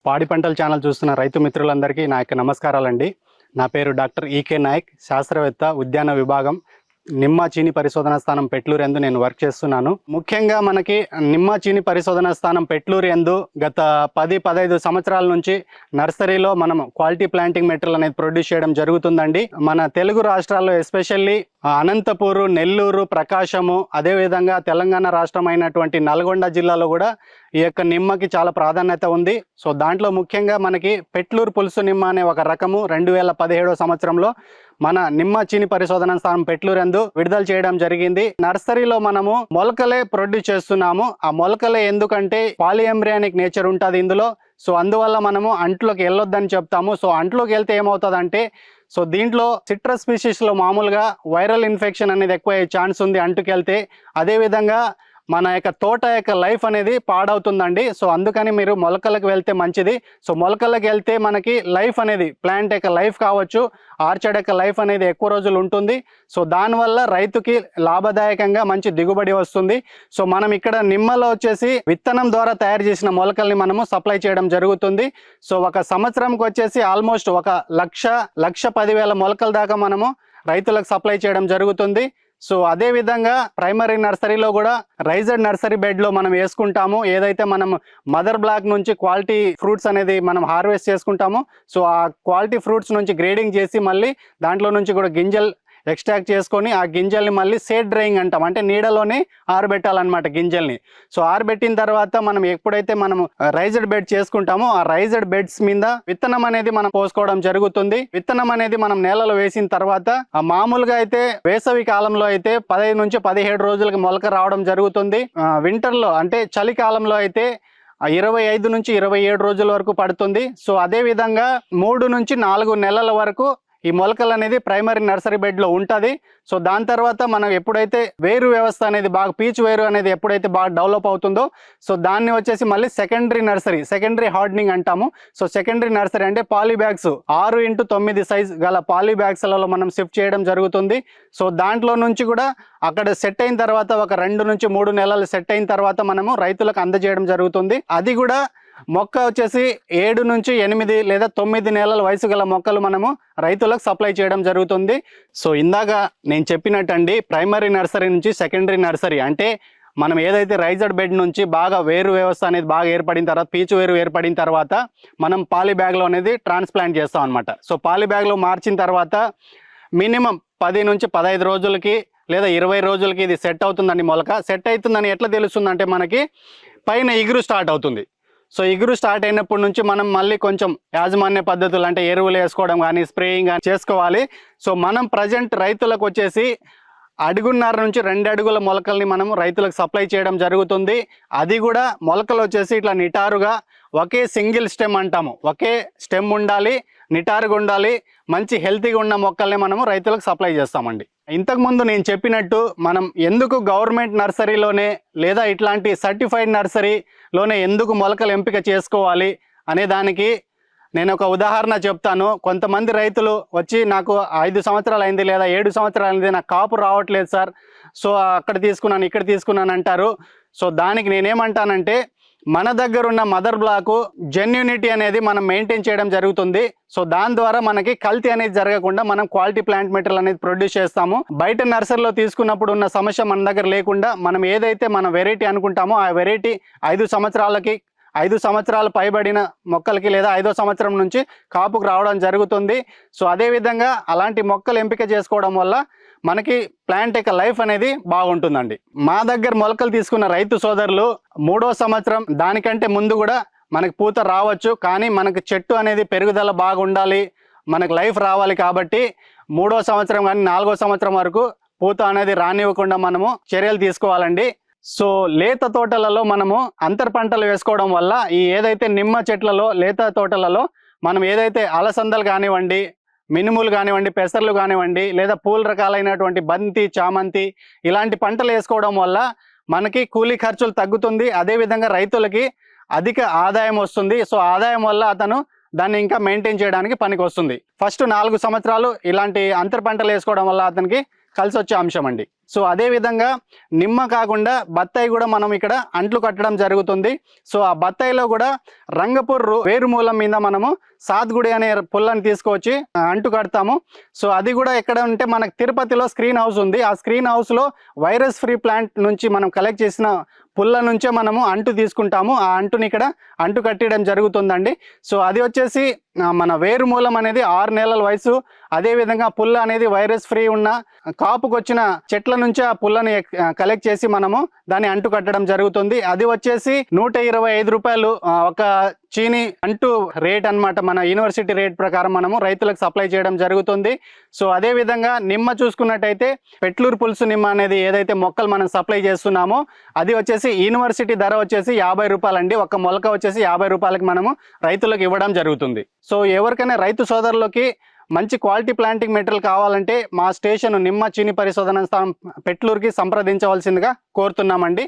పాడి పంటల ఛానల్ చూస్తున్న రైతు మిత్రులందరికీ నా యొక్క నమస్కారాలండి. నా పేరు డాక్టర్ ఈకే నాయక్, శాస్త్రవేత్త, ఉద్యాన విభాగం, నిమ్మ చీని పరిశోధనా స్థానం పెట్లూరు యందు నేను వర్క్ చేస్తున్నాను. ముఖ్యంగా మనకి నిమ్మ చీని పరిశోధనా స్థానం పెట్లూరు యందు గత 10-15 సంవత్సరాల నుంచి నర్సరీలో మనం క్వాలిటీ ప్లాంటింగ్ మెటీరియల్ అనేది ప్రొడ్యూస్ చేయడం జరుగుతుందండి. మన తెలుగు రాష్ట్రాల్లో ఎస్పెషల్లీ అనంతపూరు, నెల్లూరు, ప్రకాశము, అదేవిధంగా తెలంగాణ రాష్ట్రం అయినటువంటి నల్గొండ జిల్లాలో కూడా ఈ యొక్క నిమ్మకి చాలా ప్రాధాన్యత ఉంది. సో దాంట్లో ముఖ్యంగా మనకి పెట్లూరు పులుసు నిమ్మ అనే ఒక రకము 2017వ సంవత్సరంలో మన నిమ్మ చీని పరిశోధన స్థానం పెట్లూరు యందు విడుదల చేయడం జరిగింది. నర్సరీలో మనము మొలకలే ప్రొడ్యూస్ చేస్తున్నాము. ఆ మొలకలే ఎందుకంటే పాలిఎంబ్రియానిక్ నేచర్ ఉంటుంది ఇందులో. సో అందువల్ల మనము అంట్లోకి వెళ్ళొద్దని చెప్తాము. సో అంట్లోకి వెళ్తే ఏమవుతుందంటే, సో దీంట్లో సిట్రస్ స్పీషీస్లో మామూలుగా వైరల్ ఇన్ఫెక్షన్ అనేది ఎక్కువ అయ్యే ఛాన్స్ ఉంది అంటుకెళ్తే. అదేవిధంగా మన యొక్క తోట యొక్క లైఫ్ అనేది పాడవుతుందండి. సో అందుకని మీరు మొలకలకు వెళ్తే మంచిది. సో మొలకలకు వెళ్తే మనకి లైఫ్ అనేది, ప్లాంట్ యొక్క లైఫ్ కావచ్చు, ఆర్చర్డ్ యొక్క లైఫ్ అనేది ఎక్కువ రోజులు ఉంటుంది. సో దానివల్ల రైతుకి లాభదాయకంగా మంచి దిగుబడి వస్తుంది. సో మనం ఇక్కడ నిమ్మలో వచ్చేసి విత్తనం ద్వారా తయారు చేసిన మొలకల్ని మనము సప్లై చేయడం జరుగుతుంది. సో ఒక సంవత్సరంకి వచ్చేసి ఆల్మోస్ట్ 1,10,000 మొలకల దాకా మనము రైతులకు సప్లై చేయడం జరుగుతుంది. సో అదే విధంగా ప్రైమరీ నర్సరీలో కూడా రైజర్డ్ నర్సరీ బెడ్లో మనం వేసుకుంటాము. ఏదైతే మనం మదర్ బ్లాక్ నుంచి క్వాలిటీ ఫ్రూట్స్ అనేది మనం హార్వెస్ట్ చేసుకుంటాము. సో ఆ క్వాలిటీ ఫ్రూట్స్ నుంచి గ్రేడింగ్ చేసి మళ్ళీ దాంట్లో నుంచి కూడా గింజలు ఎక్స్ట్రాక్ట్ చేసుకొని ఆ గింజల్ని మళ్ళీ సేడ్ డ్రైయింగ్ అంటాం, అంటే నీడలోనే ఆరబెట్టాలన్నమాట గింజల్ని. సో ఆరబెట్టిన తర్వాత మనం ఎప్పుడైతే మనం రైజ్డ్ బెడ్ చేసుకుంటామో ఆ రైజ్డ్ బెడ్స్ మీద విత్తనం అనేది మనం పోసుకోవడం జరుగుతుంది. విత్తనం అనేది మనం నేలలో వేసిన తర్వాత మామూలుగా అయితే వేసవి కాలంలో అయితే 15 నుంచి 17 రోజులకి మొలక రావడం జరుగుతుంది. వింటర్లో అంటే చలికాలంలో అయితే 25 నుంచి 27 రోజుల వరకు పడుతుంది. సో అదే విధంగా 3 నుంచి 4 నెలల వరకు ఈ మొలకలు అనేది ప్రైమరీ నర్సరీ బెడ్లో ఉంటుంది. సో దాని తర్వాత మనం ఎప్పుడైతే వేరు వ్యవస్థ అనేది బాగా, పీచు వేరు అనేది ఎప్పుడైతే బాగా డెవలప్ అవుతుందో, సో దాన్ని వచ్చేసి మళ్ళీ సెకండరీ హార్డనింగ్ అంటాము. సో సెకండరీ నర్సరీ అంటే పాలీబ్యాగ్స్ 6x9 సైజ్ గల పాలీబ్యాగ్స్లలో మనం షిఫ్ట్ చేయడం జరుగుతుంది. సో దాంట్లో నుంచి కూడా అక్కడ సెట్ అయిన తర్వాత ఒక 2 నుంచి 3 నెలలు సెట్ అయిన తర్వాత మనము రైతులకు అందజేయడం జరుగుతుంది. అది కూడా మొక్క వచ్చేసి 7 నుంచి 8 లేదా 9 నెలల వయసు గల మొక్కలు మనము రైతులకు సప్లై చేయడం జరుగుతుంది. సో ఇందాక నేను చెప్పినట్టండి, ప్రైమరీ నర్సరీ నుంచి సెకండరీ నర్సరీ అంటే మనం ఏదైతే రైజర్డ్ బెడ్ నుంచి బాగా వేరు వ్యవస్థ అనేది బాగా ఏర్పడిన తర్వాత, పీచు వేరు ఏర్పడిన తర్వాత మనం పాలీ బ్యాగ్లో అనేది ట్రాన్స్ప్లాంట్ చేస్తాం అనమాట. సో పాలీ బ్యాగ్లో మార్చిన తర్వాత మినిమం 10 నుంచి 15 రోజులకి లేదా 20 రోజులకి ఇది సెట్ అవుతుందండి. మొలక సెట్ అవుతుందని ఎట్లా తెలుస్తుందంటే మనకి పైన ఇగురు స్టార్ట్ అవుతుంది. సో ఇగురు స్టార్ట్ అయినప్పటి నుంచి మనం మళ్ళీ కొంచెం యాజమాన్య పద్ధతులు అంటే ఎరువులు వేసుకోవడం కానీ, స్ప్రేయింగ్ కానీ చేసుకోవాలి. సో మనం ప్రజెంట్ రైతులకు వచ్చేసి 1.5 నుంచి 2 అడుగుల మొలకల్ని మనము రైతులకు సప్లై చేయడం జరుగుతుంది. అది కూడా మొలకలు వచ్చేసి ఇట్లా నిటారుగా ఒకే సింగిల్ స్టెమ్ అంటాము, ఒకే స్టెమ్ ఉండాలి, నిటారుగా ఉండాలి, మంచి హెల్తీగా ఉన్న మొక్కల్ని మనము రైతులకు సప్లై చేస్తామండి. ఇంతకుముందు నేను చెప్పినట్టు మనం ఎందుకు గవర్నమెంట్ నర్సరీలోనే లేదా ఇట్లాంటి సర్టిఫైడ్ నర్సరీలోనే ఎందుకు మొలకలు ఎంపిక చేసుకోవాలి అనే దానికి నేను ఒక ఉదాహరణ చెప్తాను. కొంతమంది రైతులు వచ్చి నాకు 5 సంవత్సరాలు అయింది లేదా 7 సంవత్సరాలు అయింది, నాకు కాపు రావట్లేదు సార్, సో అక్కడ తీసుకున్నాను ఇక్కడ తీసుకున్నాను అంటారు. సో దానికి నేనేమంటానంటే, మన దగ్గర ఉన్న మదర్ బ్లాకు జెన్యూనిటీ అనేది మనం మెయింటైన్ చేయడం జరుగుతుంది. సో దాని ద్వారా మనకి కల్తీ అనేది జరగకుండా మనం క్వాలిటీ ప్లాంట్ మెటీరియల్ అనేది ప్రొడ్యూస్ చేస్తాము. బయట నర్సరీలో తీసుకున్నప్పుడు ఉన్న సమస్య మన దగ్గర లేకుండా మనం ఏదైతే మన వెరైటీ అనుకుంటామో ఆ వెరైటీ 5 సంవత్సరాలు పైబడిన మొక్కలకి లేదా 5వ సంవత్సరం నుంచి కాపుకు రావడం జరుగుతుంది. సో అదేవిధంగా అలాంటి మొక్కలు ఎంపిక చేసుకోవడం వల్ల మనకి ప్లాంట్ యొక్క లైఫ్ అనేది బాగుంటుందండి. మా దగ్గర మొలకలు తీసుకున్న రైతు సోదరులు 3వ సంవత్సరం దానికంటే ముందు కూడా మనకి పూత రావచ్చు, కానీ మనకు చెట్టు అనేది పెరుగుదల బాగుండాలి, మనకు లైఫ్ రావాలి కాబట్టి 3వ సంవత్సరం కానీ 4వ సంవత్సరం వరకు పూత అనేది రానివ్వకుండా మనము చర్యలు తీసుకోవాలండి. సో లేత తోటలలో మనము అంతర పంటలు వేసుకోవడం వల్ల ఈ ఏదైతే నిమ్మ చెట్లలో లేత తోటలలో మనం ఏదైతే అలసందలు కానివ్వండి, మినుములు కానివ్వండి, పెసర్లు కానివ్వండి, లేదా పూల రకాలైనటువంటి బంతి, చామంతి ఇలాంటి పంటలు వేసుకోవడం వల్ల మనకి కూలీ ఖర్చులు తగ్గుతుంది. అదేవిధంగా రైతులకి అధిక ఆదాయం వస్తుంది. సో ఆదాయం వల్ల అతను దాన్ని ఇంకా మెయింటైన్ చేయడానికి పనికి వస్తుంది. ఫస్ట్ 4 సంవత్సరాలు ఇలాంటి అంతర పంటలు వేసుకోవడం వల్ల అతనికి కలిసి వచ్చే అంశం అండి. సో అదే విధంగా నిమ్మ కాకుండా బత్తాయి కూడా మనం ఇక్కడ అంట్లు కట్టడం జరుగుతుంది. సో ఆ బత్తాయిలో కూడా రంగపూర్ వేరు మూలం మీద మనము సాత్గుడి అనే పుల్లని తీసుకొచ్చి అంటు కడతాము. సో అది కూడా ఎక్కడ ఉంటే మనకు తిరుపతిలో స్క్రీన్ హౌస్ ఉంది. ఆ స్క్రీన్ హౌస్లో వైరస్ ఫ్రీ ప్లాంట్ నుంచి మనం కలెక్ట్ చేసిన పుల్ల నుంచే మనము అంటు తీసుకుంటాము. ఆ అంటుని ఇక్కడ అంటు కట్టడం జరుగుతుందండి. సో అది వచ్చేసి మన వేరు మూలం అనేది 6 నెలల వయసు. అదేవిధంగా పుల్ల అనేది వైరస్ ఫ్రీ ఉన్న కాపుకు వచ్చిన చెట్ల నుంచి ఆ పుల్లని కలెక్ట్ చేసి మనము దాన్ని అంటు కట్టడం జరుగుతుంది. అది వచ్చేసి 125 రూపాయలు ఒక చీని అంటు రేట్ అన్నమాట. మన యూనివర్సిటీ రేట్ ప్రకారం మనము రైతులకు సప్లై చేయడం జరుగుతుంది. సో అదే విధంగా నిమ్మ చూసుకున్నట్టయితే పెట్లూరు పులుసు నిమ్మ అనేది ఏదైతే మొక్కలు మనం సప్లై చేస్తున్నామో అది వచ్చేసి యూనివర్సిటీ ధర వచ్చేసి 50 రూపాయలండి. ఒక మొలక వచ్చేసి 50 రూపాయలకి మనము రైతులకు ఇవ్వడం జరుగుతుంది. సో ఎవరికైనా రైతు సోదరులకి మంచి క్వాలిటీ ప్లాంటింగ్ మెటీరియల్ కావాలంటే మా స్టేషన్ నిమ్మ చీని పరిశోధన స్థానం పెట్లూరుకి సంప్రదించవలసిందిగా కోరుతున్నామండి.